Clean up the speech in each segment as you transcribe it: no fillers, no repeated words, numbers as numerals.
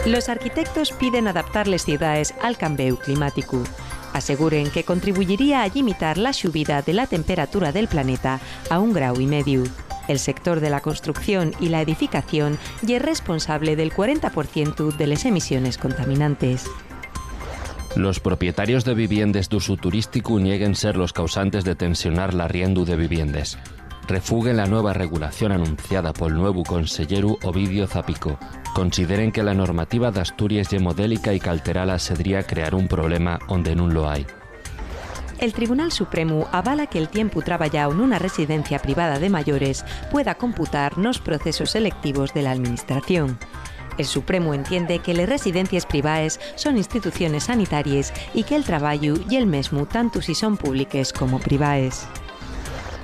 Los arquitectos piden adaptar les ciudades al canveu climàtico. Asseguren que contribuiria a limitar la subida de la temperatura del planeta a 1,5 graus. El sector de la construcción y la edificación ya es responsable del 40% de las emisiones contaminantes. Los propietarios de viviendas d'uso turístico nieguen ser los causantes de tensionar l'arriendo de viviendas. Refuguen la nueva regulación anunciada por el nuevo consellero Ovidio Zapico. Consideren que la normativa de Asturias es modélica y que alterala sedría crear un problema donde no lo hay. El Tribunal Supremo avala que el tiempo trabajado en una residencia privada de mayores pueda computar los procesos selectivos de la Administración. El Supremo entiende que las residencias privadas son instituciones sanitarias y que el trabajo y el mesmo tanto si son públicas como privadas.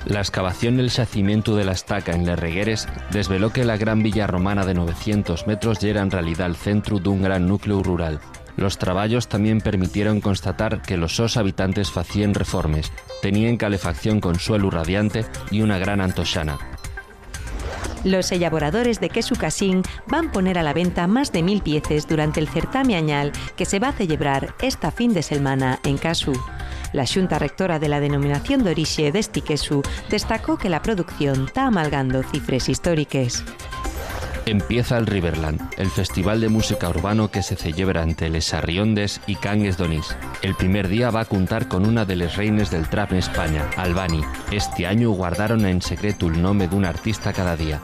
La excavación del yacimiento de la Estaca en Les Regueres desveló que la gran villa romana de 900 metros ya era en realidad el centro de un gran núcleo rural. Los trabajos también permitieron constatar que los sos habitantes facían reformes, tenían calefacción con suelo radiante y una gran antoxana. Los elaboradores de queso casín van poner a la venta más de 1000 piezas durante el certamen añal que se va a celebrar esta fin de semana en Casu. La Xunta Rectora de la denominación de orixe d'esti queso destacó que la producción está amalgando cifras históricas. Empieza el Riverland, el festival de música urbano que se celebra ante Les Arriondes y Cangues d'Onís. El primer día va a contar con una de las reines del trap en España, Albany. Este año guardaron en secreto el nombre de un artista cada día.